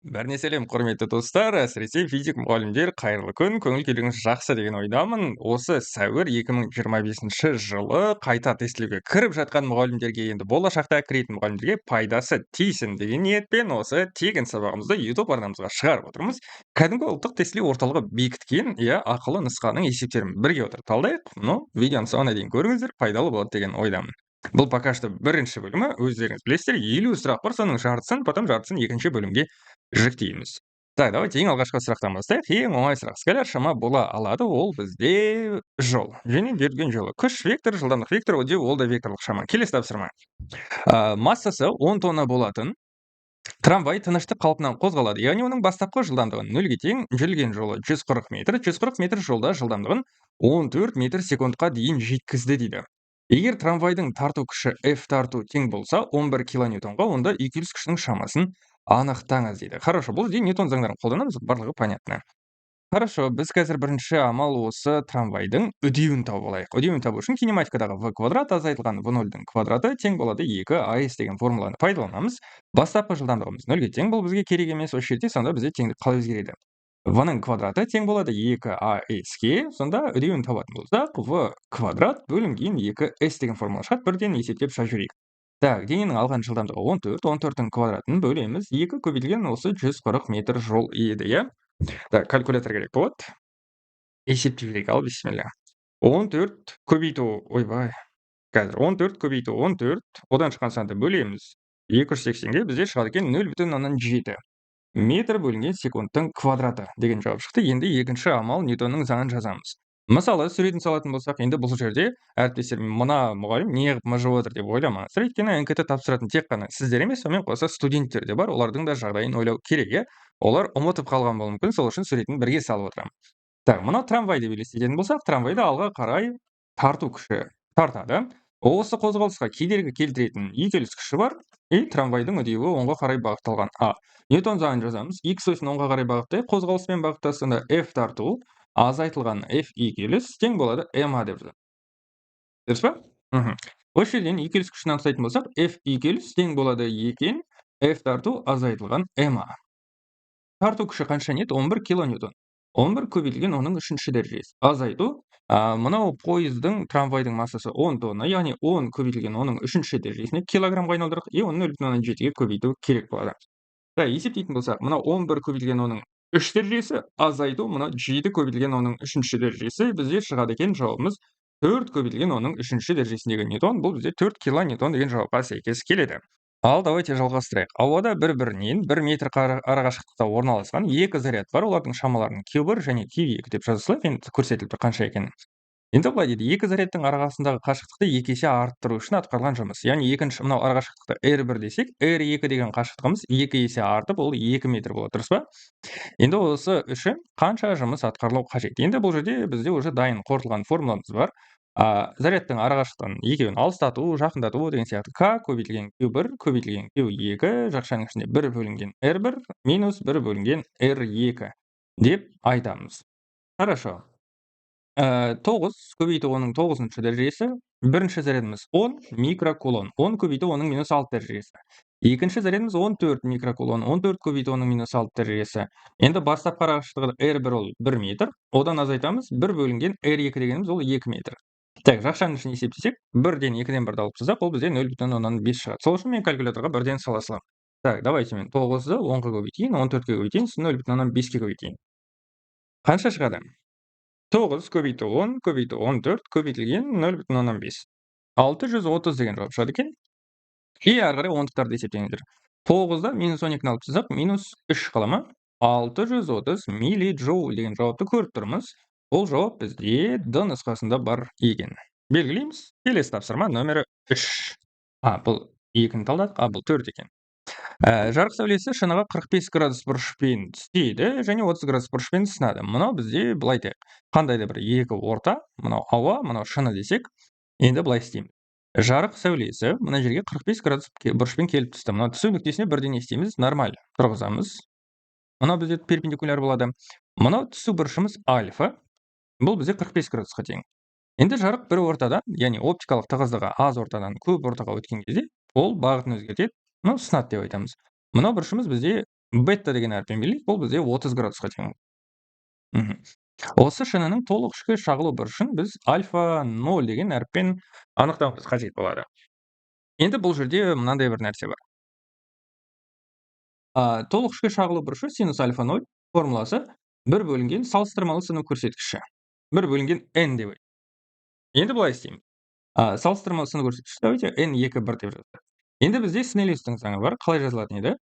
Бәріне сәлем, құрметті достар, әсіресе физик мұғалімдер, қайырлы күн, көңіл күйіңіз жақсы деген ойдамын. Осы сәуір 2025 жылы қайта тестілеуге кіріп жатқан мұғалімдерге, енді болашақта кіретін мұғалімдерге пайдасы тисін деген ниетпен осы тегін сабағымызды YouTube арнамызға шығарып отырмыз. Кәдімгі ұлттық тестілеу орталығы бекіткен, ақылы нұсқаның есептерін бірге отырып талдайық. Видеоны соңына дейін көріңіздер, пайдалы болады деген ойдамын. Бұл пока что бірінші бөлімі, өздеріңіз білесіздер, 50 сұрақ бар, соның жартысын, потом жартысын екінші бөлімге жүктейміз. Так, давайте ең алғашқы сұрақтан бастайық. Ең оңай сұрақ. Скаляр шама бола алады, ол бізде жол. Және берілген жолы. Күш вектор, жылдамдық вектор, ол да векторлық шама. Келесі тапсырма. Массасы 10 тонна болатын трамвай тыныштық қалпынан қозғалады. Яғни оның бастапқы жылдамдығын 0-ге тең, жүрілген жолы 140 метр. 140 метр жолда жылдамдығын 14 метр секундқа дейін жеткізді дейді. Егер трамвайдың тарту күші F тарту тең болса 11 килоньютонға, онда үйкеліс күшінің шамасын анықтаңыз дейді. Хорошо, бұл жерде Ньютон заңдарын қолданамыз, барлығы понятно. Хорошо, біз қазір бірінші амал осы трамвайдың үдеуін тауып алайық. Үдеуін табу үшін кинематикадағы v квадрат азайтылған v0-дің квадраты тең болады 2as деген формуланы пайдаланамыз. Бастапқы жылдамдығымыз 0-ге тең, бұл бізге керек емес. Осы жерде сонда бізде теңдік қалай өзгереді? v-ның квадраты тең болады 2as-ге, сонда үдеуін табатын болсақ, v квадрат бөлінген 2s деген формула шығады. Бірден есептеп шашып жіберейік. Так, дененің алған жылдамдығы 14, 14-дің квадратын бөлеміз, 2 көбейтілген осы 140 метр жол еді, Так, калькулятор керек болады. Есептей берейік, ал бисмилля. 14 көбейту, ойбай, қазір 14 көбейту 14, одан шыққан санды бөлеміз. 280-ге бізде шығады екен 0,7 метр бөлінген секундтың квадраты деген жауап шықты. Енді екінші амал Ньютонның заңын жазамыз. Мысалы, суретін салатын болсақ, енді бұл жерде әріптестер, мына мұғалім неғып мыжып отыр деп ойламаңыздар. Өйткені НКТ тапсыратын тек қана сіздер емес, сонымен қоса студенттер де бар, олардың да жағдайын ойлау керек. Олар ұмытып қалған болуы мүмкін, сол үшін суретін бірге салып отырамын. Так, мына трамвайды елестететін болсақ, трамвайды алға қарай тарту күші тартады. Осы қозғалысқа кедергі келтіретін үйкеліс күші бар, трамвайдың үдеуі оңға қарай бағытталған. Ньютон заңын жазамыз. X осін оңға қарай бағыттай, қозғалыспен бағыттасында F тарту азайтылған F үйкеліс тең болады ma деп жазамыз. Дұрыс па? Осы жерден үйкеліс күшін анықтайтын болсақ, F үйкеліс тең болады екен F тарту азайтылған ma. Тарту күші қанша нет? 11 килоньютон. 11 көбейтілген оның үшінші дәрежесі. Азайту, мынау пойыздың, трамвайдың массасы 10 тонна, яғни 10 көбейтілген оның үшінші дәрежесіне килограммға айналдырдық, оны 0,7-ге көбейту керек болады. Есептейтін болсақ, мына 11 көбейтілген оның 3 дәрежесі, азайту, мына 7 көбейтілген оның үшінші дәрежесі, бізде шығады екен жауабымыз 4 көбейтілген оның үшінші дәрежесіндегі ньютон, бұл бізде 4 килоньютон деген жауапқа сәйкес келеді. Ал давайте жалғастырайық. Ауада бір-бірінен 1 метр арақашықтықта орналасқан екі заряд бар, олардың шамаларының Q1 және Q2 деп жазылып, енді көрсетіліп тұр қанша екенін. Енді былай дейді, екі зарядтың арасындағы қашықтықты 2 есе арттыру үшін атқарылған жұмыс. Яғни екінші мынау арақашықтықты R1 десек, R2 деген қашықтығымыз 2 есе артып, ол 2 метр болады, дұрыс па? Енді осы үшін қанша жұмыс атқарылу қажет? Енді бұл жерде бізде уже дайын қорытылған формуламыз бар. Зарядтың арақашықтығын екеуін алыстату, жақындату деген сияқты К көбейтілген Q1 көбейтілген Q2 жақшаның ішінде 1 бөлінген R1 минус 1 бөлінген R2 деп айтамыз. Хорошо. 9 көбейту оның 9-шы дәрежесі. Бірінші зарядымыз 10 микрокулон. 10 көбейту оның минус 6 дәрежесі. Екінші зарядымыз 14 микрокулон. 14 көбейту оның минус 6 дәрежесі. Енді бастапқы арақашықтығы R1 ол 1 метр. Одан азайтамыз. 1 бөлінген R2 дегеніміз ол 2 метр. Так, жақшаның ішін есептесек, 1-ден 2-ден 1-ді алып тастасақ, ол бізде 0,5 шығады. Сол үшін мен калькуляторға 1-ден сала саламын. Так, давайте мен 9-ды 10-ға көбейтейін, 14-ге көбейтейін, 0,5-ге көбейтейін. Қанша шығады? 9 көбейту 10 көбейту 14 көбейтілген 0,5. 630 деген жауап шығады екен. Ары қарай ондықтарды есептеңіздер. 9-да минус 12-ні алып тастасақ, минус 3 қалама. 630 миллиджоуль деген жауапты көріп тұрмыз. Бұл жауап бізде Д нұсқасында бар екен. Белгілейміз. Келесі тапсырма номері 3. Бұл 2-ні талдадық, бұл 4 екен. Жарық сәулесі шыныға 45 градус бұрышпен түседі және 30 градус бұрышпен сынады. Мынау бізде былай айтайық. Қандай да бір екі орта, мынау ауа, мынау шыны десек, енді былай істейміз. Жарық сәулесі мына жерге 45 градус бұрышпен келіп түсті. Мына түсу нүктесіне бірден не істейміз? Нормаль тұрғызамыз. Мынау бізде перпендикуляр болады. Мынау түсу бұрышымыз альфа. Бұл бізде 45 градусқа тең. Енді жарық бір ортадан, яғни оптикалық тығыздығы аз ортадан көп ортаға өткен кезде, ол бағытын өзгертеді. Сынады деп айтамыз. Мынау бұрышымыз бізде бета деген әріппен белгілейік. Бұл бізде 30 градусқа тең. Осы шинаның толық ішкі шағылу бұрышын біз альфа 0 деген әріппен анықтауымыз қажет болады. Енді бұл жерде мынандай бір нәрсе бар. Толық ішкі шағылу бұрышы синус альфа 0 формуласы 1 бөлінген салыстырмалы сыну көрсеткіші. 1 бөлінген n деп. Енді былай істейміз. Салыстырмалы сыну көрсеткіші давайте n2 1 деп жазайық. Енді бізде Снеллистің заңы бар. Қалай жазылатын еді?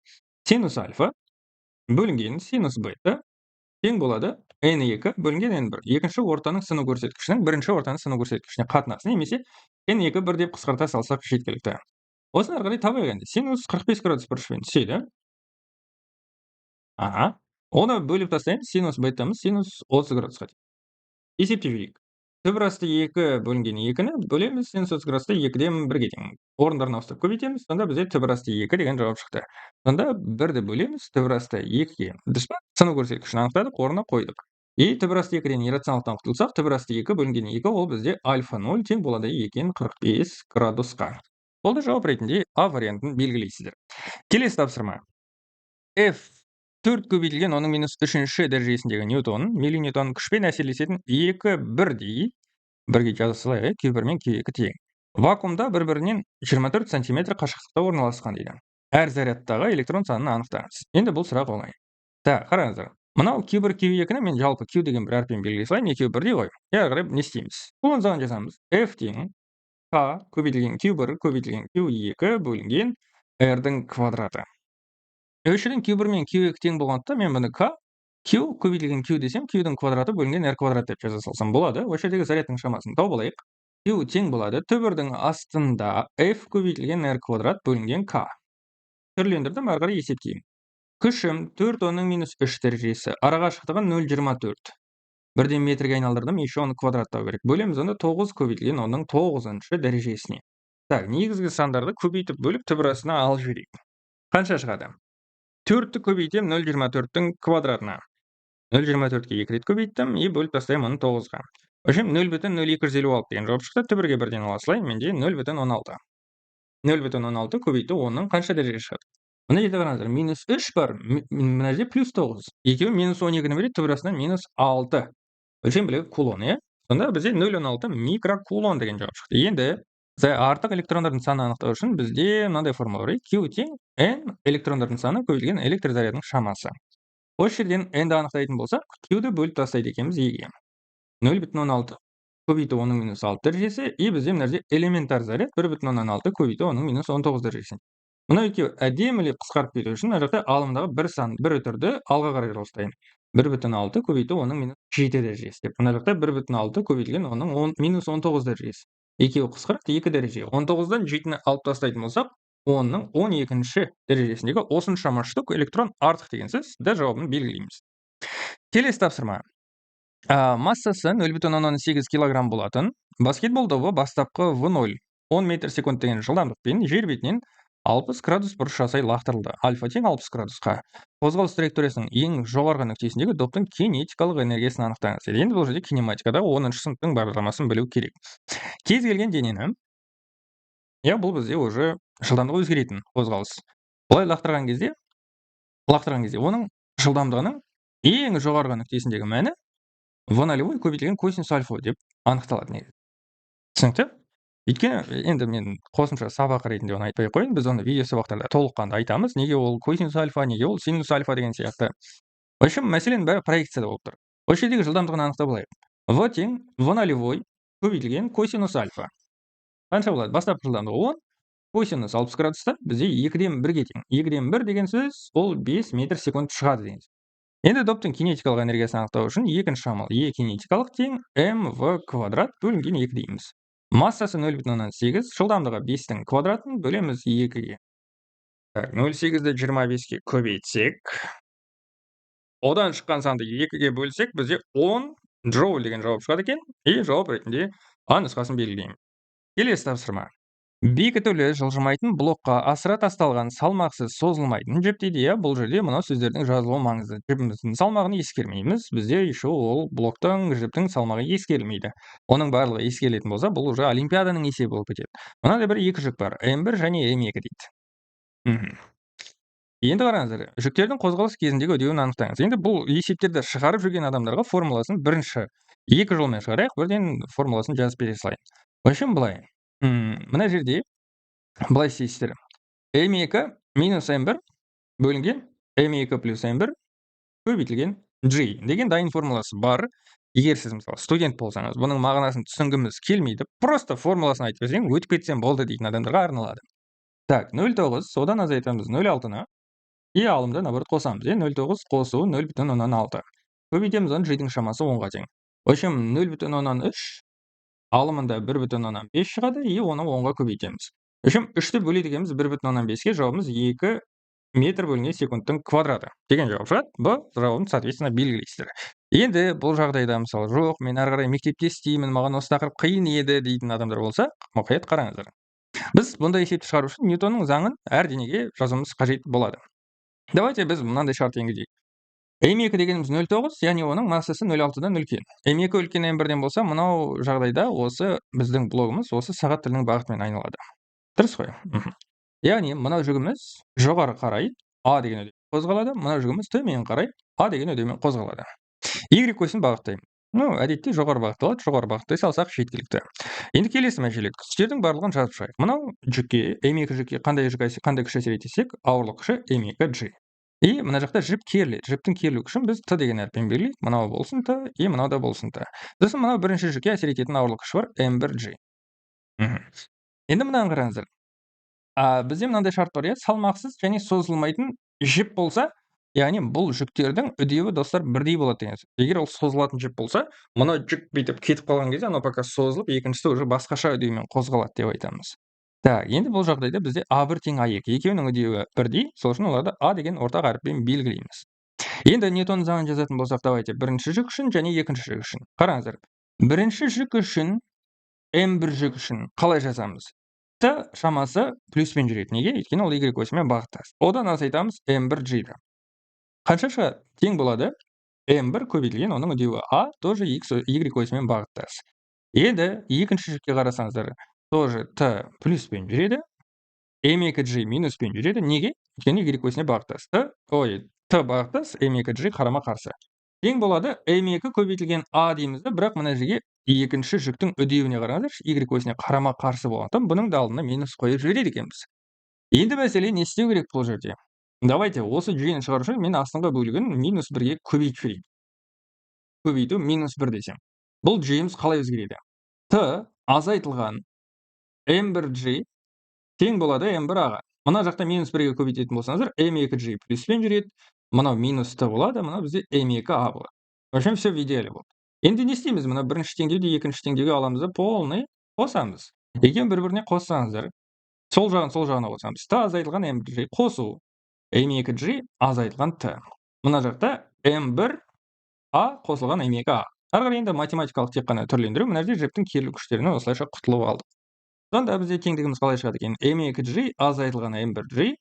Синус альфа бөлінген синус бета тең болады n2 бөлінген n1. Екінші ортаның сыну көрсеткішінің бірінші ортаның сыну көрсеткішіне қатынасы, немесе n2 1 деп қысқарта салсақ жеткілікті. Осыны ары қарай табайық енді. Синус 45 градус бұрышпен түседі. Оны бөліп тастаймыз. Синус бетамыз синус 30 градусқа тең. Есептеп жіберейік. Түбір асты 2 бөлінген 2-ні бөлеміз, синус 30 градусты 2-ден 1-ге тең. Орындарын ауыстырып көбейтеміз, сонда бізде түбір асты 2 деген жауап шықты. Сонда 1-ді бөлеміз, түбір асты 2-ге. Дұрыс па? Сыну көрсеткішін анықтадық, орнына қойдық. Түбір асты 2-ден иррационалдықтан құтылсақ, түбір асты 2 бөлінген 2 ол бізде альфа 0 тең болады екен 45 градусқа. Болды, жауап ретінде А вариантын белгілейсіздер. Келесі тапсырма. F 4 көбейтілген оның минус 3-ші дәрежесіндегі ньютон, миллиньютон күшпен әсерлесетін 2 бірдей, бірге жаза салайық, Q1 мен Q2 тең. Вакуумда бір-бірінен 24 сантиметр қашықтықта орналасқан дейді. Әр зарядтағы электрон санын анықтаңыз. Енді бұл сұрақ оңай. Қараңыздар. Мынау Q1, Q2-ні мен жалпы Q деген бір әріппен белгілей салайын, екеуі бірдей ғой. Қарап не істейміз? Бұл заңын жазамыз. F тең K көбейтілген Q1 көбейтілген Q2 бөлінген R-дің квадраты. Өшірін Q1 мен Q2 тең болғандықтан мен бұны K, Q көбейтілген Q десем, Q-дің квадраты бөлінген R квадрат деп жаза салсам болады. Осы жердегі зарядтың шамасын тауып алайық. Q тең болады түбірдің астында F көбейтілген R квадрат бөлінген K. Түрлендірдім, ары қарай есептеймін. Күшім 4 оның минус 3 дәрежесі. Арақашықтығы 0,24. Бірден метрге айналдырдым, еще оны квадраттау керек. Бөлеміз оны 9 көбейтілген оның 9-шы дәрежесіне. Негізгі сандарды көбейтіп бөліп түбір астына алып жіберейік. Қанша шығады? 4-ті көбейтем 0,24-тің квадратына. 0,24-ге 2 рет көбейттім, бөліп тастаймын оны 9-ға. Өшім 0,0256 деген жауап шықты. Түбірге бірден ала салайын, менде 0,16. 0,16 көбейту 10-ның қанша дәреже шығады? Мына жерде қараңыздар, минус 3 бар, мына жерде плюс 9. Екеуі минус 12-ні береді, түбір астынан минус 6. Өлшем білігі кулон, Сонда бізде 0,16 микрокулон деген жауап шықты. Енді артық электрондардың саны анықтау үшін бізде мынандай формула бар. Q тең n электрондардың саны көбейтілген электр зарядының шамасы. Осы жерден n-ді анықтайтын болсақ, Q-ді бөліп тастайды екенбіз 2-ге. 0,16 көбейту 10-ның минус 6 дәрежесі, бізде мына жерде элементар заряд 1,16 көбейту 10-ның минус 19 дәрежесі. Мына екеуі әдемілеп қысқарып кету үшін, мына жақта алымдағы бір сан, бір үтірді алға қарай жылыстайын. 1,6 көбейту 10-ның минус 7 дәрежесі деп. Мына жақта 1,6 көбейтілген 10-ның минус 19 дәрежесі. Екеуі қысқарып 2 дәреже. 19-дан 7-ні алып тастайтын болсақ, 10-ның 12-ші дәрежесіндегі осыншама штук электрон артық деген сөз. Жауабын белгілейміз. Келесі тапсырма. Массасы 0,8 килограмм болатын баскетбол добы бастапқы V0 10 метр секунд деген жылдамдықпен жер бетінен 60 градус бұрыш жасай лақтырылды. Альфа тең 60 градусқа. Қозғалыс траекториясының ең жоғарғы нүктесіндегі доптың кинетикалық энергиясын анықтаңыз. Енді бұл жерде кинематикада 10-шы сыныптың бағдарламасын білу керек. Кез келген денені, бұл бізде уже жылдамдығы өзгеретін қозғалыс. Бұлай лақтырған кезде оның жылдамдығының ең жоғарғы нүктесіндегі мәні V0 көбейтілген косинус альфа деп анықталады. Түсінікті? Өйткені енді мен қосымша сабақ ретінде оны айтпай қойын, біз оны видео сабақтарда толыққанды айтамыз. Неге ол косинус альфа, неге ол синус альфа деген сияқты. Общем, мәселенің бәрі проекцияда болып тұр. Осы жердегі жылдамдығын анықтап алайық. V тең V0 көбейтілген косинус альфа. Қанша болады? Бастапқы жылдамдығы 10, косинус 60 градуста бізде 2-ден 1-ге тең. 2-ден 1 деген сөз ол 5 метр секунд шығады деген. Енді доптың кинетикалық энергиясын анықтау үшін екінші шамал E кинетикалық тең mv квадрат бөлінген 2 дейміз. Массасы 0,8, жылдамдығы 5-тің квадратын бөлеміз 2-ге. 0,8-ді 25-ге көбейтсек, одан шыққан санды 2-ге бөлсек, бізде 10 джоуль деген жауап шығады екен. Жауап ретінде А нұсқасын белгілейміз. Келесі тапсырма. Бекітулі жылжымайтын блокқа асыра тасталған салмақсыз созылмайтын жіп дейді. Бұл жерде мынау сөздердің жазылуы маңызды. Жібіміздің салмағын ескермейміз. Бізде еще ол блоктың жіптің салмағы ескерілмейді. Оның барлығы ескерілетін болса, бұл уже олимпиаданың есебі болып кетеді. Мынандай бір екі жіп бар. М1 және М2 дейді. Енді қараңыздар, жүктердің қозғалыс кезіндегі үдеуін анықтаңыз. Енді бұл есептерді шығарып жүрген адамдарға формуласын бірінші 2 жолмен шығарайық, бірден формуласын жазып бере салайын. В общем, былай. Мына жерде былай істейсіздер. m2 минус m1 бөлінген m2 плюс m1 көбейтілген g деген дайын формуласы бар. Егер сіз мысалы студент болсаңыз, бұның мағынасын түсінгіміз келмейді, просто формуласын айтып берсең, өтіп кетсем болды дейтін адамдарға арналады. Так, 0,9, содан азайтамыз 0,6-ны. И алымды наоборот қосамыз. 0,9 қосу 0,6. Көбейтеміз оны g-дің шамасы 10-ға тең. В общем, 0,3 алымында 1,5 шығады, и оны 10-ға көбейтеміз. В общем, 3-ті бөледі екенбіз 1,5-ге, жауабымыз 2 метр бөлінген секундтың квадраты деген жауап шығады. Бұл жауабын, соответственно, белгілейсіздер. Енді бұл жағдайда мысалы, жоқ, мен ары қарай мектепте істеймін, маған осы тақырып қиын еді дейтін адамдар болса, мұқият қараңыздар. Біз бұндай есепті шығару үшін Ньютонның заңын әр денеге жазуымыз қажет болады. Давайте біз мынандай шарт енгізейік. m2 дегеніміз 0,9, яғни оның массасы 0,6-дан үлкен. m2 үлкен m1-ден болса, мынау жағдайда осы біздің блогымыз осы сағат тілінің бағытымен айналады. Дұрыс қой? Яғни мынау жүгіміз жоғары қарай А деген үдеумен қозғалады, мынау жүгіміз төмен қарай А деген үдеумен қозғалады. Y көсін бағыттаймын. Әдетте жоғары бағытталады, жоғары бағыттай салсақ жеткілікті. Енді келесі мәселе, күштердің барлығын жазып шығайық. Мынау жүкке, m2 жүкке қандай күш әсер етсек, ауырлық күші m2g. И мына жақта жіп керіледі. Жіптің керілу күшін біз Т деген әріппен белгілейік. Мынау болсын Т, и мынау да болсын Т. Сосын мынау бірінші жүкке әсер ететін ауырлық күші бар m1g. Енді мынаны қараңыздар. Бізде мынандай шарт бар, салмақсыз және созылмайтын жіп болса, яғни бұл жүктердің үдеуі достар бірдей болады деген сөз. Егер ол созылатын жіп болса, мына жүк бүйтіп кетіп қалған кезде, анау пока созылып, екіншісі уже басқаша үдеумен қозғалады деп айтамыз. Так, енді бұл жағдайда бізде А1 тең А2, екеуінің үдеуі бірдей, сол үшін оларды А деген ортақ әріппен белгілейміз. Енді Ньютон заңын жазатын болсақ, давайте бірінші жүк үшін және екінші жүк үшін. Қараңыздар. Бірінші жүк үшін, m1 жүк үшін қалай жазамыз? Т шамасы плюспен жүреді. Неге? Өйткені ол Y осімен бағыттас. Одан азайтамыз m1g-ді. Қанша шығады? Тең болады m1 көбейтілген оның үдеуі А, тоже Y осімен бағыттас. Енді екінші жүкке қарасаңыздар, тоже Т плюспен жүреді, m2g минуспен жүреді. Неге? Өйткені Y осіне бағыттас. Т бағыттас, m2g қарама қарсы. Тең болады m2 көбейтілген А деймізді, бірақ мына жерге екінші жүктің үдеуіне қараңыздаршы, Y осіне қарама қарсы болғандықтан бұның да алдына минус қойып жібереді екенбіз. Енді мәселе не істеу керек бұл жерде? Давайте осы жүйені шығару үшін мен астыңғы бөлігін -1-ге көбейтіп жіберейін. Көбейту -1 десем. Бұл жүйеміз қалай өзгереді? Т азайтылған m1g тең болады m1-ға. Мына жақта -1-ге көбейтетін болсаңыздар, m2g плюспен жүреді, мынау минус Т болады, мынау бізде m2a болады. В общем, все в идеале болды. Енді не істейміз? Мына бірінші теңдеуді екінші теңдеуге аламыз да полный қосамыз. Екеуін бір-біріне қоссаңыздар, сол жағына қосамыз. Т азайтылған m1g қосу m2g азайтылған Т. Мына жақта m1a қосылған m2a. Ары қарай енді математикалық тек қана түрлендіру, мына жерде жіптің керілу күштерінен осылайша құтылып алдық. Сонда бізде теңдігіміз қалай шығады екен? m2g азайтылған m1g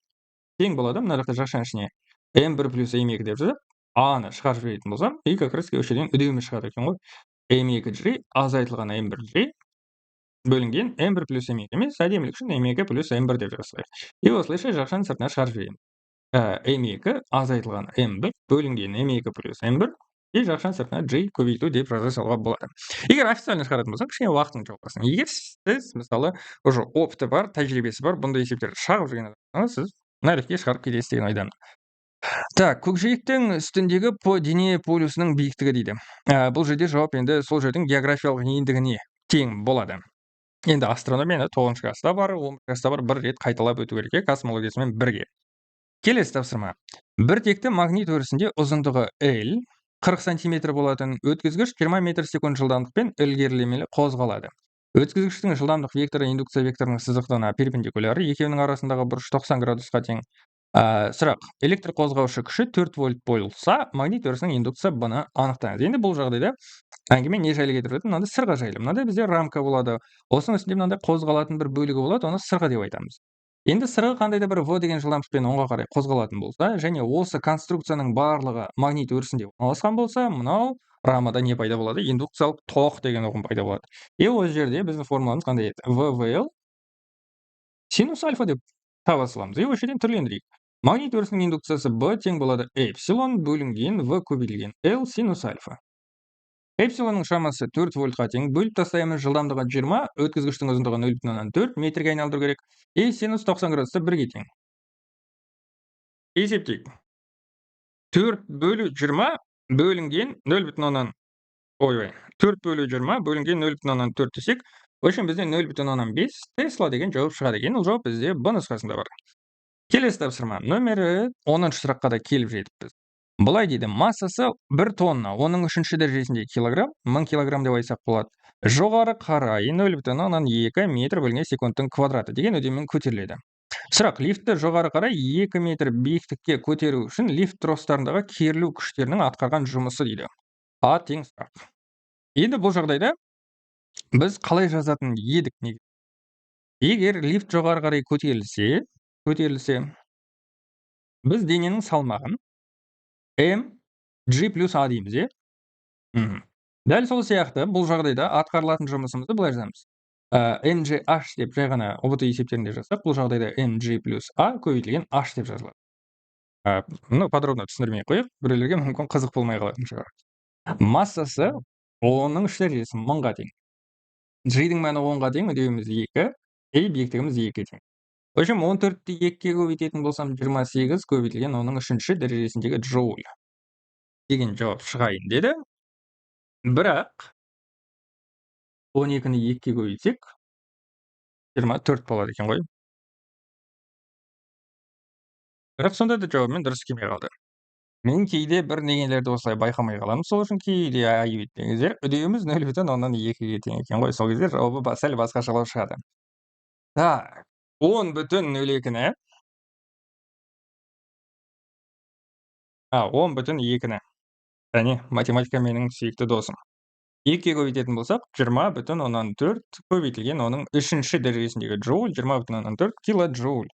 тең болады. Мына жақта жақшаның ішіне m1 плюс m2 деп жазып, a-ны шығарып жіберетін болсам, и как раз осы жерден үдеуіміз шығады екен ғой. m2g азайтылған m1g бөлінген m1 плюс m2 емес, әдемілік үшін m2 плюс m1 деп жазайық. И осылайша жақшаның сыртына шығарып жіберемін. m2 азайтылған m1 бөлінген m2 плюс m1 и жақшаның сыртына g көбейту деп жаза салуға болады. Егер официально шығаратын болсақ, кішкене уақытың жоғалсын. Егер сіз мысалы уже опыты бар, тәжірибесі бар, бұндай есептерді шағып жүрген адамсыз, сіз нәрекке шығарып кетесіз деген ойдамын. Так, көкжиектің үстіндегі дене полюсының биіктігі дейді. Бұл жерде жауап енді сол жердің географиялық ендігіне тең болады. Енді астрономияны 9-шы класста бар, 10-шы класста бар, бір рет қайталап өту керек, космологиясымен бірге. Келесі тапсырма. Бір текті магнит өрісінде ұзындығы L 40 см болатын өткізгіш 20 метр секунд жылдамдықпен ілгерілемелі қозғалады. Өткізгіштің жылдамдық векторы индукция векторының сызықтығына перпендикуляр, екеуінің арасындағы бұрыш 90 градусқа тең. Сұрақ. Электр қозғаушы күші 4 вольт болса, магнит өрісінің индукция бұны анықтаңыз. Енді бұл жағдайда әңгіме не жайлы кетіп мынандай сырға жайлы. Мынандай бізде рамка болады. Осының үстінде мынандай қозғалатын бір бөлігі болады, оны сырға деп айтамыз. Енді сырға қандай да бір V деген жылдамдықпен оңға қарай қозғалатын болса, және осы конструкцияның барлығы магнит өрісінде орналасқан болса, мынау рамада не пайда болады? Индукциялық тоқ деген ұғым пайда болады. И осы жерде біздің формуламыз қандай еді? VVL синус альфа деп таба саламыз. И осы жерден түрлендірейік. Магнит өрісінің индукциясы B тең болады эпсилон бөлінген V көбейтілген L синус альфа. Эпсилонның шамасы 4 вольтқа тең, бөліп тастаймыз, жылдамдығы 20, өткізгіштің ұзындығы 0,4 метрге айналдыру керек. Синус 90 градуста 1-ге тең. Есептейік. 4 бөлі 20 бөлінген 4 бөлі 20 бөлінген 0,4 десек, үшін бізде 0,5 Тесла деген жауап шығады екен. Ол жауап бізде Б нұсқасында бар. Келесі тапсырма. Нөмірі 10-шы сұраққа да келіп жетіппіз. Былай дейді, массасы 1 тонна, оның 3-ші дәрежесінде килограмм, 1000 килограмм деп айтсақ болады. Жоғары қарай 0,2 метр бөлінген секундтың квадраты деген үдеммен көтеріледі. Сұрақ, лифтті жоғары қарай 2 метр биіктікке көтеру үшін лифт тростарындағы керілу күштерінің атқарған жұмысы дейді. А тең сұрақ. Енді бұл жағдайда біз қалай жазатын едік неге? Егер лифт жоғары қарай көтерілсе, біз дененің салмағын mg плюс А дейміз, е? Дәл сол сияқты бұл жағдайда атқарылатын жұмысымызды былай жазамыз. mgh деп жай ғана ұбт есептерінде жазсақ, бұл жағдайда mg плюс А көбейтілген h деп жазылады. Подробно түсіндірмей қойып, біреулерге мүмкін қызық болмай қалатын шығар. Массасы 10-ның 3 дәрежесі 1000-ға тең. G-дің мәні 10-ға тең, үдеуіміз 2, биіктігіміз 2-ге тең. Өшім 14-ті 2-ге көбейтетін болсам, 28 көбейтілген оның 3-ші дәрежесіндегі джоуль деген жауап шығайын деді. Бірақ 12-ні 2-ге көбейтсек, 24 болады екен ғой. Бірақ сонда да жауабымен дұрыс келмей қалды. Мен кейде бір негелерді осылай байқамай қаламын, сол үшін кейде айып етпеңіздер. Үдеуіміз 0,2-ге тең екен ғой. Сол кезде жауабы сәл басқашалау шығады. Так, 10,02-ні 10,2-ні. Әне, математика менің сүйікті досым. 2-ге көбейтетін болсақ, 20,4 көбейтілген оның 3-ші дәрежесіндегі джоуль 20,4 килоджоуль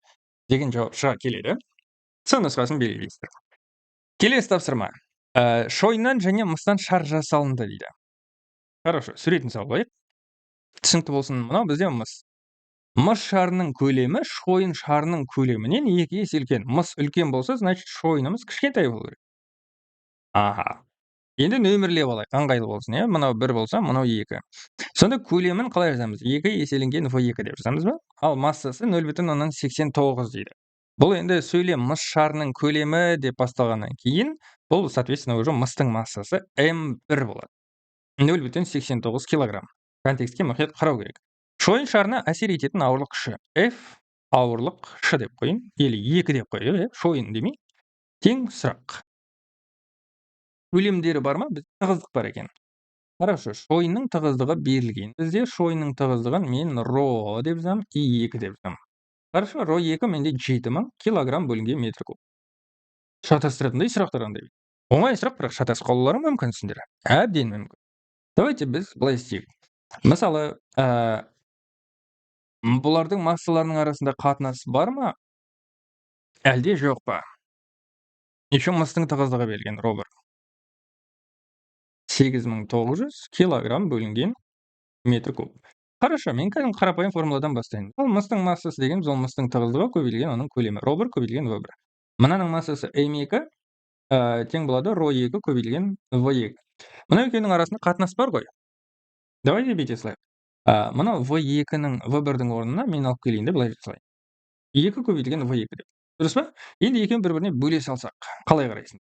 деген жауап шыға келеді. С нұсқасын белгілейсіздер. Келесі тапсырма. Шойыннан және мыстан шар жасалынды дейді. Хорошо, суретін салып қояйық. Түсінікті болсын, мынау бізде мыс. Мыс шарының көлемі шойын шарының көлемінен 2 есе үлкен. Мыс үлкен болса, значит, шойынымыз кішкентай болу керек. Аха. Енді нөмірлеп алайық, ыңғайлы болсын, е? Мынау 1 болса, мынау 2. Сонда көлемін қалай жазамыз? 2 еселенген V2 деп жазамыз ба? Ал массасы 0,89 дейді. Бұл енді сөйлем мыс шарының көлемі деп басталғаннан кейін, бұл, соответственно, уже мыстың массасы M1 болады. 0,89 килограмм. Контекстке мұқият қарау керек. Шойын шарына әсер ететін ауырлық күші. F ауырлық Ш деп қойын, или 2 деп қойын, шойын демей. Тең сұрақ. Көлемдері бар ма? Біз тығыздық бар екен. Хорошо, шойынның тығыздығы берілген. Бізде шойынның тығыздығын мен ро деп жазамын, И2 деп жазамын. Хорошо, ро 2 менде 7000 килограмм бөлінген метр куб. Шатастыратындай сұрақтар қандай? Оңай сұрақ, бірақ шатасып қалулары мүмкін сендер. Әбден мүмкін. Давайте біз былай істейік. Мысалы, бұлардың массаларының арасында қатынас бар ма? Әлде жоқ па? Еще мыстың тығыздығы берілген, ро 1. 8900 килограмм бөлінген метр куб. Хорошо, мен кәдімгі қарапайым формуладан бастайын. Ол мыстың массасы дегеніміз, ол мыстың тығыздығы көбейтілген оның көлемі. ро 1 көбейтілген V1. Мынаның массасы M2 тең болады ро 2 көбейтілген V2. Мына екеуінің арасында қатынас бар ғой. Давайте бүйте салайық. Мына V2-ның V1-дің орнына мен алып келейін де былай жасайын. 2 көбейтілген V2 деп. Дұрыс па? Енді екеуін бір-біріне бөле салсақ, қалай қарайсың?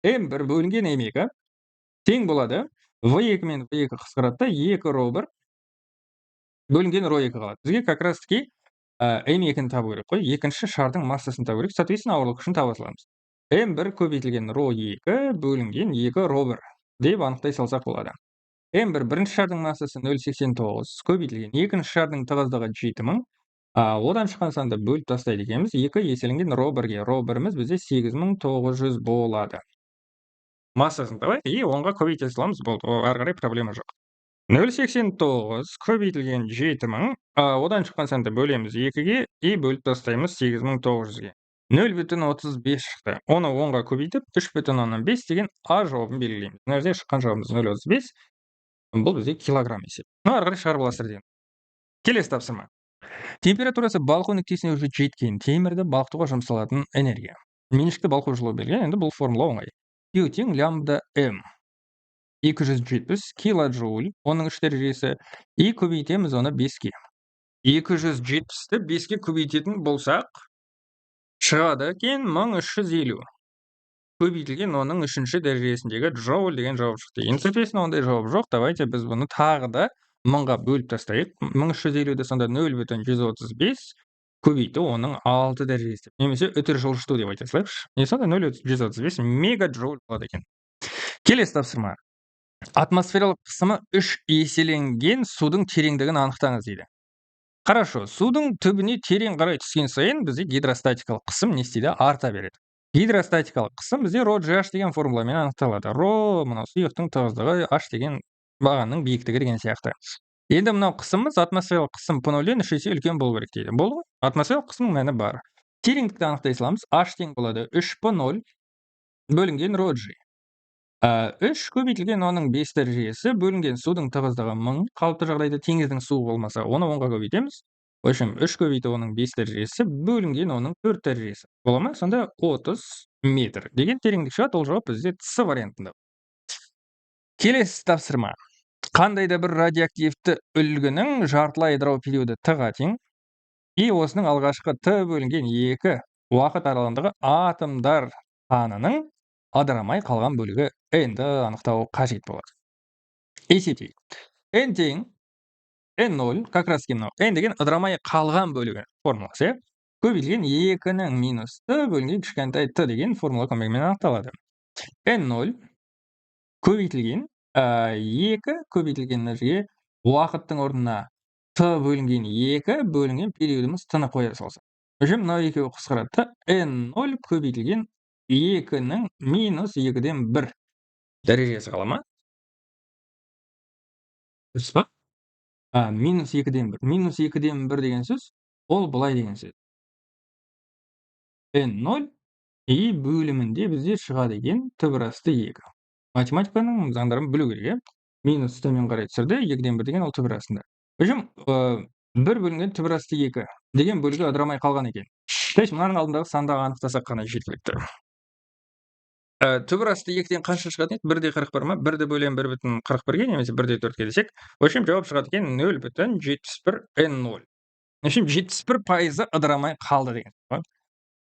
M1 бөлінген M2 тең болады. V2 мен V2 қысқарады да 2 ро 1 бөлінген ро 2 қалады. Бізге как раз таки M2-ні табу керек қой. Екінші шардың массасын табу керек. Соответственно, ауырлық күшін таба саламыз. M1 көбейтілген ро 2 бөлінген 2 ро 1 деп анықтай салсақ болады. M1 бірінші шардың массасы 0,89 көбейтілген. Екінші шардың тығыздығы 7000. Одан шыққан санды бөліп тастайды екенбіз. 2 еселенген ро 1-ге. Ро 1-іміз бізде 8900 болады. Массасын табайық, и 10-ға көбейте саламыз, болды. Ары қарай проблема жоқ. 0,89 көбейтілген 7000, одан шыққан санды бөлеміз 2-ге, и бөліп тастаймыз 8900-ге. 0,35 шықты. Оны 10-ға көбейтіп, 3,5 деген А жауабын белгілейміз. Мына жерде шыққан жауабымыз 0,35. Бұл бізде килограмм есеп. Ары қарай шығарып аласыздар деген. Келесі тапсырма. Температурасы балқу нүктесіне уже жеткен темірді балқытуға жұмсалатын энергия. Меншікті балқу жылу берілген, енді бұл формула оңай. Q тең лямбда М. 270 килоджоуль, оның 3 дәрежесі. И көбейтеміз оны 5-ке. 270-ті 5-ке көбейтетін болсақ, шығады екен 1350. Көбейтілген оның 3-ші дәрежесіндегі джоуль деген жауап шықты. Енді соответственно ондай жауап жоқ. Давайте біз бұны тағы да 1000-ға бөліп тастайық. 1350-ді сонда 0,135 көбейту оның 6 дәрежесі. Немесе үтір жылжыту деп айта салайықшы. Не сонда 0,135 мегаджоуль болады екен. Келесі тапсырма. Атмосфералық қысымы 3 еселенген судың тереңдігін анықтаңыз дейді. Хорошо, судың түбіне терең қарай түскен сайын бізде гидростатикалық қысым не істейді? Арта береді. Гидростатикалық қысым бізде ρGH деген формуламен анықталады. Ро мынау сұйықтың тығыздығы, H деген бағанның биіктігі деген сияқты. Енді мынау қысымымыз атмосфералық қысым P0-ден 3 есе үлкен болу керек дейді. Болды ғой? Атмосфералық қысымның мәні бар. Тереңдікті анықтай саламыз. H тең болады 3P0 бөлінген ρG. 3 көбейтілген оның 5 дәрежесі бөлінген судың тығыздығы 1000. Қалыпты жағдайда теңіздің суы болмаса, оны 10-ға көбейтеміз. В общем, 3 көбейту оның 5 дәрежесі бөлінген оның 4 дәрежесі. Бола ма? Сонда 30 метр деген тереңдік шығады. Ол жауап бізде С вариантында. Келесі тапсырма. Қандай да бір радиоактивті үлгінің жартылай ыдырау периоды Т-ға тең. И осының алғашқы Т бөлінген 2 уақыт аралығындағы атомдар санының ыдырамай қалған бөлігі N-ді анықтау қажет болады. Есептейік. N тең N0, как раз мынау. N деген ыдырамай қалған бөлігі формуласы. Көбейтілген 2-нің минус Т бөлінген кішкентай Т деген формула көмегімен анықталады. N0 көбейтілген 2 көбейтілген нәрсеге уақыттың орнына Т бөлінген 2 бөлінген периодымыз Т-ны қоя салса. Үшім мынау екеуі қысқарады. N0 көбейтілген 2-нің минус 2-ден 1 дәрежесі қала ма? Дұрыс па? Минус 2-ден 1. Минус 2-ден 1 деген сөз, ол былай деген сөз. N0 и бөлімінде бізде шығады екен Т-2. Математиканың заңдарын білу керек. Минус төмен қарай түсірді, 2-ден 1 деген ол Т-2. Үшім, 1 бөлінген Т-2 деген бөлігі ыдырамай қалған екен. Мынаның алдындағы сандағы анықтасақ қана жеткілікті. Т-2-ден қанша шығады? 1-де 40 бар ма? 1-ді бөлем 1,41-ге немесе 1-де 4-ге десек, в общем, жауап шығады екен 0,71 N0. В общем, 71% ыдырамай қалды деген.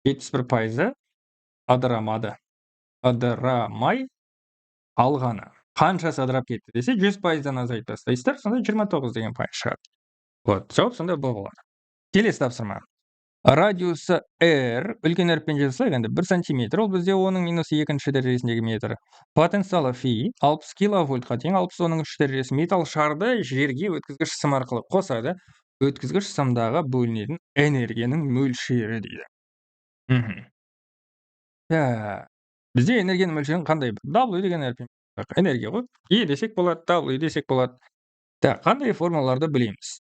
71% ыдырамады. Ыдырамай қалғаны. Қаншасы ыдырап кетті десе, 100%-дан азайтып тастайсыздар, сонда 29 деген пайыз шығады. Вот, жауап сонда бұл болады. Келесі тапсырма. Радиусы R, үлкен әріппен жазылса, 1 сантиметр, ол бізде оның минус 2-ші дәрежесіндегі метр. Потенциалы фи 60 киловольтқа тең, 60 оның 3 дәрежесі. Металл шарды жерге өткізгіш сым арқылы қосады. Өткізгіш сымдағы бөлінетін энергияның мөлшері дейді. Бізде энергияның мөлшерін қандай? W деген әріппен энергия ғой. E десек болады, W десек болады. Қандай формулаларды білеміз?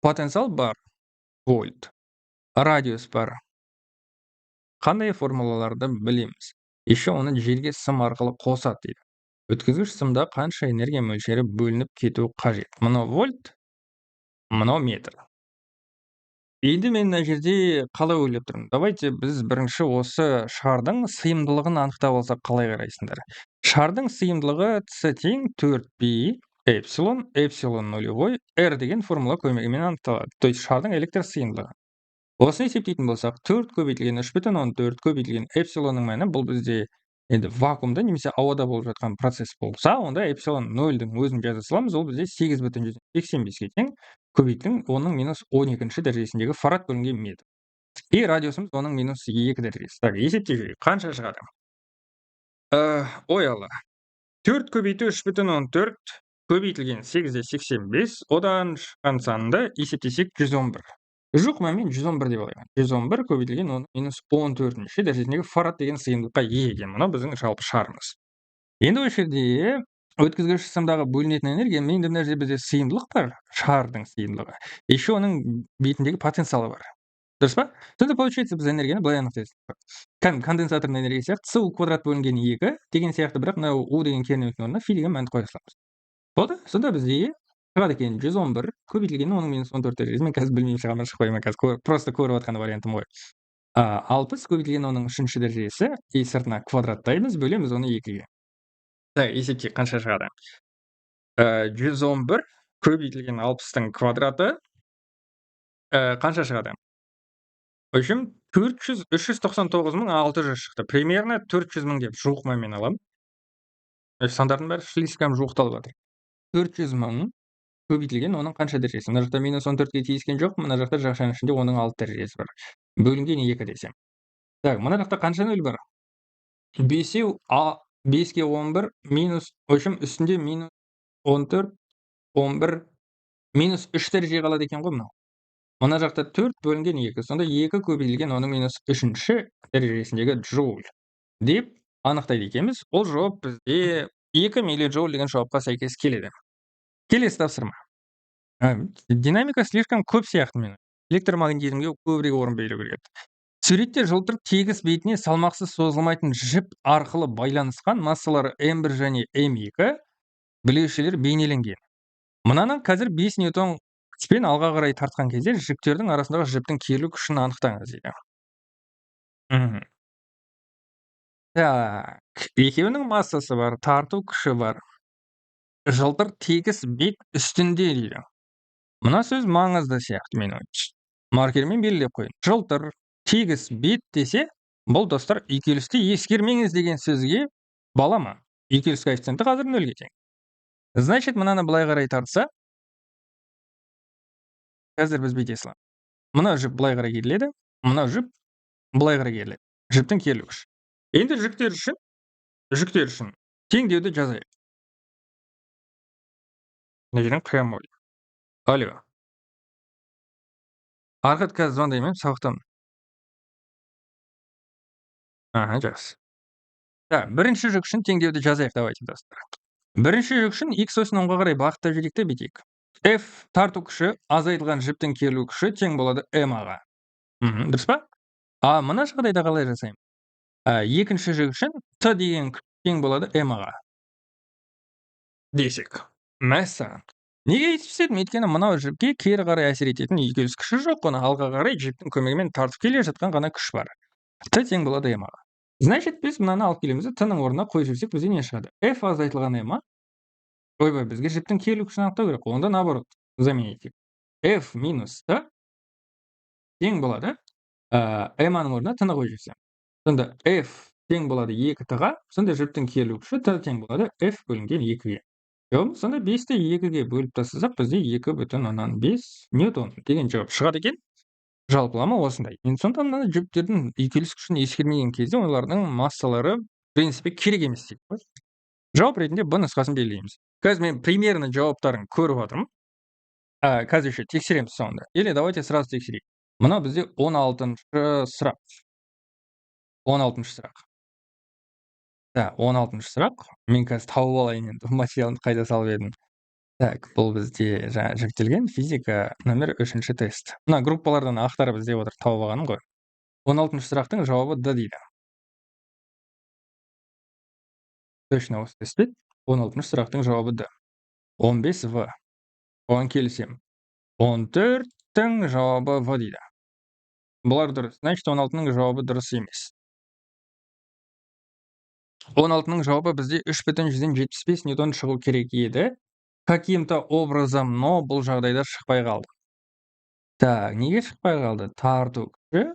Потенциал бар, вольт. Радиус бар. Қандай формулаларды білеміз? Еще оны жерге сым арқылы қосады дейді. Өткізгіш сымда қанша энергия мөлшері бөлініп кетуі қажет? Мынау вольт, мынау метр. Енді мен мына жерде қалай ойлап тұрмын? Давайте біз бірінші осы шардың сыйымдылығын анықтап алсақ қалай қарайсыңдар? Шардың сыйымдылығы С тең 4π эпсилон, эпсилон нулевой, R деген формула көмегімен анықталады. То есть шардың электр сыйымдылығы. Осыны есептейтін болсақ, 4 көбейтілген 3,14 көбейтілген эпсилонның мәні бұл бізде енді вакуумда немесе ауада болып жатқан процесс болса, онда эпсилон 0-дің өзін жаза саламыз, ол бізде 8,85-ге тең, көбейтілген оның минус 12-ші дәрежесіндегі фарад бөлінген метр. И радиусымыз оның минус 2 дәрежесі. Так, есептей жүрейік. Қанша шығады? Ой алла. 4 көбейту 3,14 көбейтілген 8,85, одан шыққан санды есептесек 111. Жоқ, мен 111 деп алайын. 111 көбейтілген оның минус 14-ші дәрежесіндегі фарад деген сыйымдылыққа ие екен. Мына біздің жалпы шарымыз. Енді осы жерде өткізгіш сымдағы бөлінетін энергия, менде мына жерде бізде сыйымдылық бар, шардың сыйымдылығы. Еще оның бетіндегі потенциалы бар. Дұрыс па? Сонда получается біз энергияны былай анықтаймыз. Конденсаторның энергиясы сияқты С квадрат бөлінген 2 деген сияқты, бірақ мынау U деген кернеудің орнына фи деген мәнді қоя саламыз. Болды? Сонда бізде Шығады екен 111 көбейтілген оның минус 14 дәрежесі. Мен қазір білмей шыға ма шықпай ма қазір просто көріп отқан вариантым ғой. 60 көбейтілген оның 3-ші дәрежесі и сыртына квадраттаймыз, бөлеміз оны 2-ге. Так, есептейік қанша шығады. 111 көбейтілген 60-тың квадраты қанша шығады? В общем, 399.600 шықты. Примерно 400.000 деп жуық мен аламын. Сандардың бәрі слишком жуықталып жатыр. 400.000 көбейтілген оның қанша дәрежесі? Мына жақта минус 14-ге тиіскен жоқ, мына жақта жақшаның ішінде оның 6 дәрежесі бар. Бөлінген 2 десем. Так, мына жақта қанша нөл бар? 5-еу 5-ге 11 минус, в общем, үстінде минус 14, 11, минус 3 дәреже қалады екен ғой мынау. Мына жақта 4 бөлінген 2. Сонда 2 көбейтілген оның минус 3-ші дәрежесіндегі джоуль деп анықтайды екенбіз. Ол жауап бізде 2 миллиджоуль деген жауапқа сәйкес келеді. Келесі тапсырма. Динамика слишком көп сияқты мен. Электромагнетизмге көбірек орын беру керек еді. Суретте жылтыр тегіс бетіне салмақсыз созылмайтын жіп арқылы байланысқан массалары М1 және М2 білеушілер бейнеленген. Мынаның қазір 5 ньютон күшпен алға қарай тартқан кезде жүктердің арасындағы жіптің керілу күшін анықтаңыз дейді. Так, екеуінің массасы бар, тарту күші бар. Жылтыр тегіс бет үстінде дейді. Мына сөз маңызды сияқты мен ойымша. Маркермен белгілеп қойын. Жылтыр тегіс бет десе, бұл достар үйкелісті ескермеңіз деген сөзге бала ма? Үйкеліс коэффициенті қазір 0-ге тең. Значит, мынаны былай қарай тартса, қазір біз бүйте саламыз. Мына жіп былай қарай керіледі, мына жіп былай қарай керіледі. Жіптің керілу күші. Енді жүктер үшін теңдеуді жазайық. Мына жерден прямой. Алло. Арқат қазір звондаймын, сабақтан. Жақсы. Так, бірінші жүк үшін теңдеуді жазайық, давайте достар. Бірінші жүк үшін x осін оңға қарай бағыттап жүрейік те бүйтейік. F тарту күші азайтылған жіптің керілу күші тең болады m-ға. Дұрыс па? Мына жағдайда қалай жасаймын? Екінші жүк үшін t деген күш тең болады m-ға. Десек. Мәссаған. Неге өйтіп істедім? Өйткені мынау жіпке кері қарай әсер ететін үйкеліс күші жоқ, оны алға қарай жіптің көмегімен тартып келе жатқан ғана күш бар. T тең болады m-ға. Значит, біз мынаны алып келеміз, t-ның орнына қойып жіберсек, бізде не шығады? F азайтылған m-а? Ойбай, бізге жіптің керілу күшін анықтау керек. Онда наоборот, заменить. F минус t тең болады. m-ның орнына t-ны қойып жіберсем. Сонда F тең болады 2t-ға, сонда жіптің керілу күші t тең болады F бөлінген 2-ге. Сонда 5-ті 2-ге бөліп тастасақ, бізде 2,5 ньютон деген жауап шығады екен. Жалпылама осындай. Енді сонда мына жіптердің үйкеліс күшін ескермеген кезде олардың массалары принципе керек емес дейді. Жауап ретінде B нұсқасын белгілейміз. Қазір мен примерно жауаптарын көріп отырмын. Қазір еще тексереміз соңында. Или давайте сразу тексерейік. Мына бізде 16-шы сұрақ. 16-шы сұрақ. 16-шы сұрақ. Мен қазір тауып алайын енді материалымды қайда салып едім. Так, бұл бізде жаңа жүктелген физика номер 3-ші тест. Мына группалардан ақтарып іздеп отыр, тауып алғаным ғой. 16-шы сұрақтың жауабы D дейді. Точно осы тест пе? 16-шы сұрақтың жауабы D. 15В. Оған келісем. 14-тің жауабы В дейді. Бұлар дұрыс. Значит, 16-ның жауабы дұрыс емес. 16-ның жауабы бізде 3,175 ньютон шығу керек еді. Каким-то образом, но бұл жағдайда шықпай қалды. Так, неге шықпай қалды? Тарту күші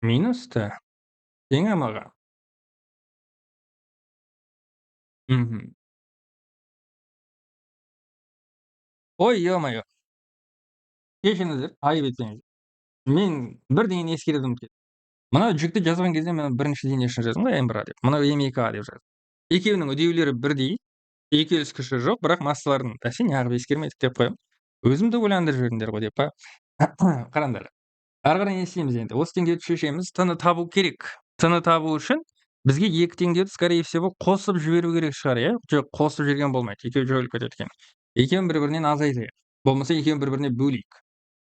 минус Т тең m-ға. Ой, ё-моё. Кешіріңіздер, айып етсеңіз. Мен бірдеңені ескеріп ұмытып кеттім. Мына жүкті жазған кезде мен бірінші дене үшін жаздым ғой m1 деп. Мынау m2 деп жаздым. Екеуінің үдеулері бірдей, үйкеліс күші жоқ, бірақ массаларын бәсе неғып ескермедік деп қоямын. Өзімді ойландырып жібердіңдер ғой деп па. Қараңдар. Ары қарай не істейміз енді? Осы теңдеуді шешеміз, t-ны табу керек. T-ны табу үшін бізге екі теңдеуді, скорее всего, қосып жіберу керек шығар, иә? Жоқ, қосып жіберген болмайды. Екеуі жойылып кетеді екен. Екеуін бір-бірінен азайтайық. Болмаса екеуін бір-біріне бөлейік.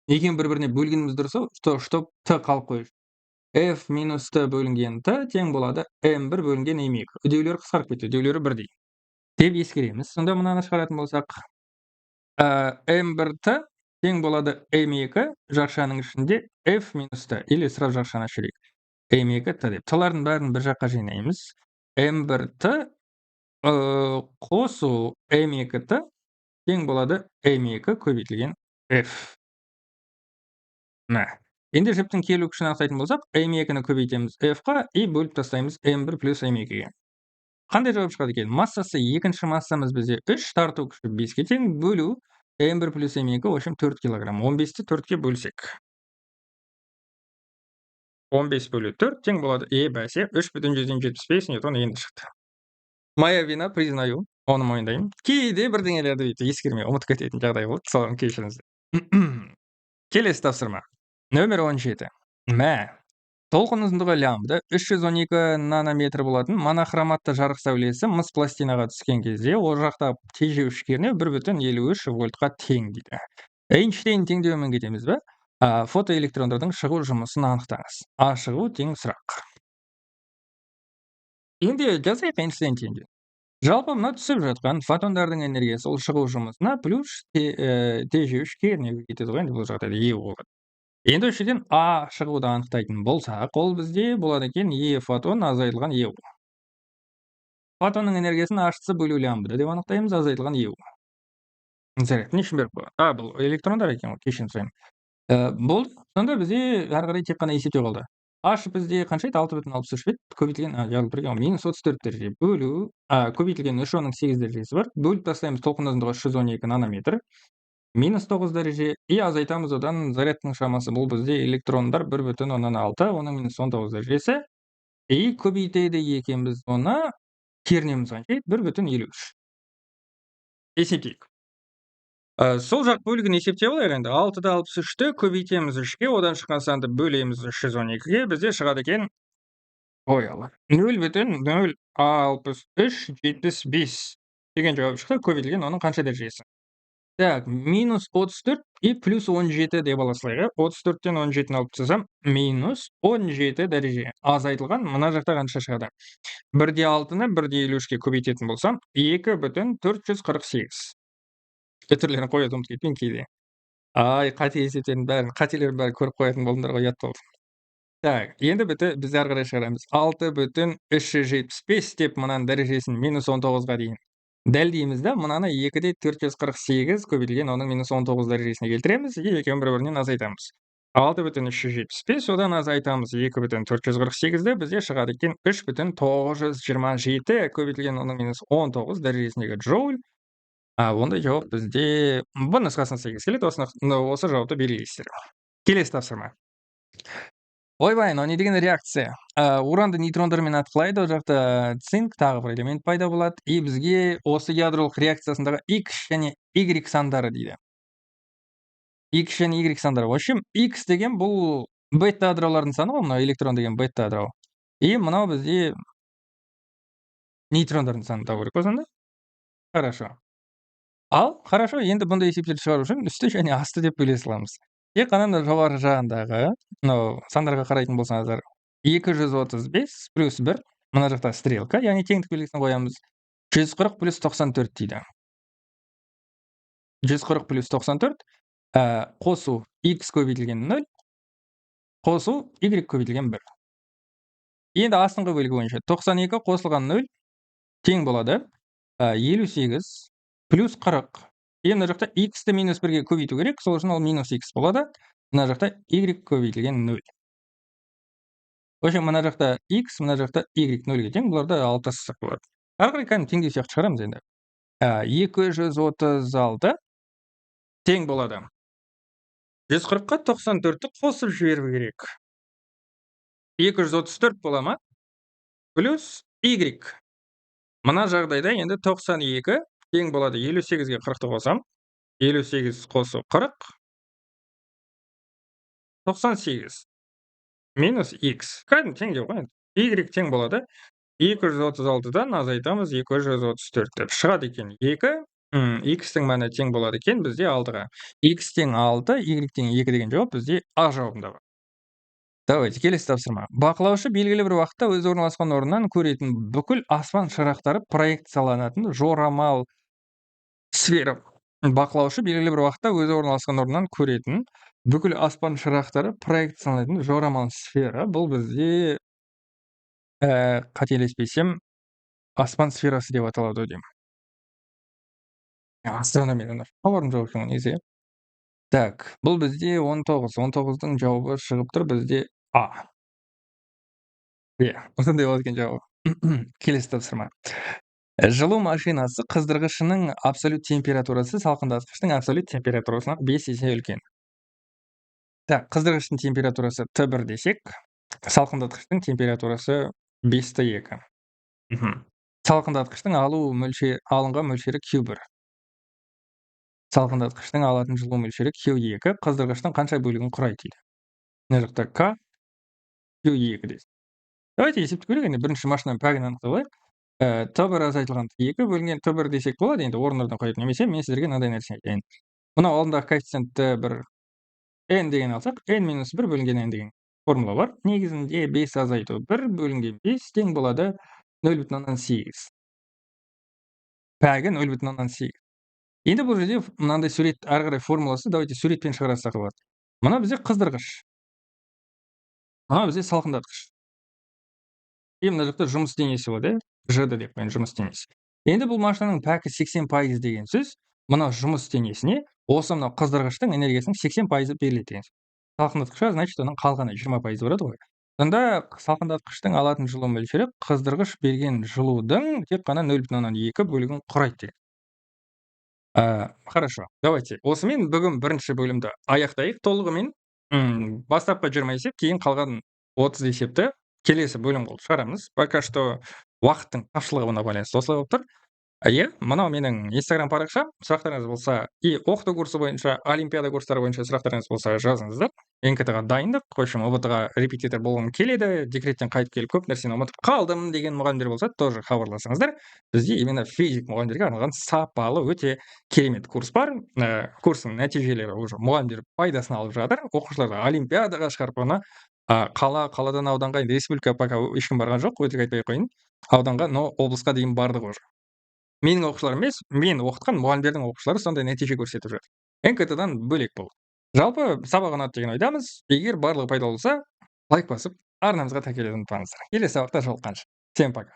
Екеуін бір-біріне бөлгеніміз дұрыс, чтоб t қалып қойып. F минус t бөлінген t тең болады m1 бөлінген m2. Үдеулері қысқарып кетті, үдеулері бірдей. Деп ескереміз. Сонда мынаны шығаратын болсақ, m1t тең болады m2 жақшаның ішінде f минус t или сразу жақшаны аша берейік. m2t деп. Тылардың бәрін бір жаққа жинаймыз. m1t қосу m2t тең болады m2 көбейтілген f. Мә. Енді жіптің келу күшін анықтайтын болсақ, m2-ні көбейтеміз f-қа и бөліп тастаймыз m1 плюс m2-ге. Қандай жауап шығады екен? Массасы екінші массамыз бізде 3, тарту күші 5-ке тең, бөлу m1 плюс m2 в общем 4 килограмм. 15-ті 4-ке бөлсек. 15 бөлу 4 тең болады. Бәсе 3,75 ньютон енді шықты. Моя вина, признаю, оны мойындаймын. Кейде бірдеңелерді бүйтіп ескермей ұмытып кететін жағдай болды. Соған кешіріңіздер. Келесі тапсырма. Нөмір 17. Мә. Толқын ұзындығы лямбда 312 нанометр болатын монохроматты жарық сәулесі мыс пластинаға түскен кезде ол жақта тежеуіш кернеу 1,53 вольтқа тең дейді. Эйнштейн теңдеуімен кетеміз бе? Фотоэлектрондардың шығу жұмысын анықтаңыз. А шығу тең сұрақ. Енді жазайық Эйнштейн теңдеу. Жалпы мына түсіп жатқан фотондардың энергиясы ол шығу жұмысына плюс тежеуіш кернеуге кетеді ғой, бұл жағдайда Е болады. Енді үшіден А шығуды анықтайтын болсақ, ол бізде болады екен Е фотон азайтылған Е. Фотонның энергиясын H бөлу лямбда деп анықтаймыз, азайтылған Е. Заряд не үшін беріп қойған? Бұл электрондар екен ғой, кешірім сұраймын. Бұл сонда бізде әрі қарай тек қана есептеу қалды. H бізде қанша еді? 6,63 еді. Көбейтілген жазылып тұр екен, минус 34 дәреже бөлу, көбейтілген 3 оның 8 дәрежесі бар. Бөліп тастаймыз толқын ұзындығы 312 нанометр. Минус 9 дәреже. И азайтамыз одан зарядтың шамасы. Бұл бізде электрондар 1,6, оның минус 19 дәрежесі. И көбейтеді екенбіз оны кернеуіміз қанша? 1,53. Есептейік. Сол жақ бөлігін есептей алайық енді. 6,63-ті көбейтеміз 3-ке, одан шыққан санды бөлеміз 312-ге, бізде шығады екен 0,06375 деген жауап шықты. Көбейтілген оның қанша дәрежесі? Так, минус 34 и плюс 17 деп ала салайық. 34-тен 17-ні алып тастасам, минус 17 дәреже. Азайтылған мына жақта қанша шығады? 1,6-ны 1,53-ке көбейтетін болсам, 2,448. Түрлерін қояды ұмытып кетпейін кейде. Қате есептердің бәрін, қателерін бәрін көріп қоятын болдыңдар ғой, ұят болды. Так, енді біз әрі қарай шығарамыз. 6,375 деп мынаның дәрежесін минус 19-ға дейін дәлдейміз да, мынаны 2,448 көбейтілген оның минус 19 дәрежесіне келтіреміз, екеуін бір-бірінен азайтамыз. 6,375, одан азайтамыз 2,448-ді, бізде шығады екен 3,927 көбейтілген оның минус 19 дәрежесіндегі джоуль. Ондай жауап бізде Б нұсқасына сәйкес келеді. Осы жауапты белгілейсіздер. Келесі тапсырма. Ойбай, мынау не деген реакция? Уранды нейтрондармен атқылайды, ол жақта цинк тағы бір элемент пайда болады, и бізге осы ядролық реакциясындағы X және Y сандары дейді. X және Y сандары. В общем, X деген бұл бета ядролардың саны ғой, мынау электрон деген бета ядро. И мынау бізде нейтрондардың саны табу керек осында. Хорошо. Ал, хорошо, енді бұндай есептерді шығару үшін үсті және асты деп бөле саламыз. Тек қана жоғары жағындағы, сандарға қарайтын болсаңыздар, 235 плюс 1, мына жақта стрелка, яғни теңдік белгісін қоямыз. 140 плюс 94 дейді. 140 плюс 94, қосу X көбейтілген 0, қосу Y көбейтілген 1. Енді астыңғы бөлігі бойынша 92 қосылған 0 тең болады 58 плюс 40. Мына жақта X-ті минус 1-ге көбейту керек, сол үшін ол минус X болады. Мына жақта Y көбейтілген 0. В общем, мына жақта X, мына жақта Y 0-ге тең, бұларды алып тастасақ болады. Әрі қарай кәдімгі теңдеу сияқты шығарамыз енді. 236 тең болады. 140-қа 94-ті қосып жіберу керек. 234 бола ма? Плюс Y. Мына жағдайда енді 92 тең болады 58-ге 40-ты қосам. 58 қосу 40. 98. Минус X. Кәдім теңдеу ғой. Y тең болады. 236-дан азайтамыз 234 деп. Шығады екен 2. X-тің мәні тең болады екен бізде 6-ға. X тең 6, Y тең 2 деген жауап бізде А жауабында бар. Давайте, келесі тапсырма. Бақылаушы белгілі бір уақытта өз орналасқан орнынан көретін бүкіл аспан шырақтары проекцияланатын жорамал сфера Бақылаушы белгілі бір уақытта өзі орналасқан орнынан көретін, бүкіл аспан шырақтары проекцияланатын жорамал сфера. Бұл бізде, қателеспесем, аспан сферасы деп аталады ау деймін. Астрономиядан хабарым жоқ екен негізі, иә. Так, бұл бізде 19. 19-дың жауабы шығып тұр бізде А. Иә, осындай болады екен жауабы. Келесі тапсырма. Жылу машинасы қыздырғышының абсолют температурасы салқындатқыштың абсолют температурасынан 5 есе үлкен. Так, қыздырғыштың температурасы Т1 десек, салқындатқыштың температурасы 5Т2. Салқындатқыштың алынған мөлшері Q1. Салқындатқыштың алатын жылу мөлшері Q2, қыздырғыштың қанша бөлігін құрайды дейді. Мына жақта К, Q2 дейсіз. Давайте есептеп көрейік, енді бірінші машинаның пәгін анықтап алайық. Т1 азайтылған Т2 бөлінген Т1 десек болады, енді орындардан қойып, немесе мен сіздерге мынадай нәрсені айтайын. Мынау алдындағы коэффициент Т1 n деген алсақ, n-1 бөлінген n деген формула бар. Негізінде 5 азайту 1 бөлінген 5 тең болады 0,8. Пәгі 0,8. Енді бұл жерде мынандай сурет, ары қарай формуласы, давайте суретпен шығарсақ болады. Мына бізде қыздырғыш. Мына бізде салқындатқыш. Мына жақта жұмыс денесі болады, ЖД деп қояйын, жұмыс денесі. Енді бұл машинаның пәкі 80% деген сөз, мына жұмыс денесіне осы мына қыздырғыштың энергиясының 80% беріледі деген сөз. Салқындатқышқа, значит, оның қалғаны 20% барады ғой. Сонда салқындатқыштың алатын жылу мөлшері қыздырғыш берген жылудың тек қана 0,2 бөлігін құрайды деген. Хорошо. Давайте. Осымен бүгін бірінші бөлімді аяқтайық толығымен. Бастапқы 20 есеп, кейін қалған 30 есепті келесі бөлім қылып шығарамыз. Пока что уақыттың тапшылығына байланысты осылай болып тұр. Иә, мынау менің Instagram парақшам. Сұрақтарыңыз болса, оқыту курсы бойынша, олимпиада курстары бойынша сұрақтарыңыз болса, жазыңыздар. НКТ-ға дайындық, қойшым ұбт-ға репетитор болғым келеді, декреттен қайтып келіп көп нәрсені ұмытып қалдым деген мұғалімдер болса, тоже хабарласыңыздар. Бізде именно физик мұғалімдерге арналған сапалы, өте керемет курс бар. Курстың нәтижелері уже мұғалімдер пайдасын алып жатыр. Оқушыларды олимпиадаға шығарып оны қаладан ауданға, республика пока ешкім барған жоқ, өтірік айтпай қойын. Ауданға, но облысқа дейін бардық уже. Менің оқушыларым емес, мен оқытқан мұғалімдердің оқушылары сондай нәтиже көрсетіп жатыр. НКТ-дан бөлек бұл. Жалпы сабақ ұнады деген ойдамыз. Егер барлығы пайдалы болса, лайк басып, арнамызға тіркелуді ұмытпаңыздар. Келесі сабақта жолыққанша. Всем пока.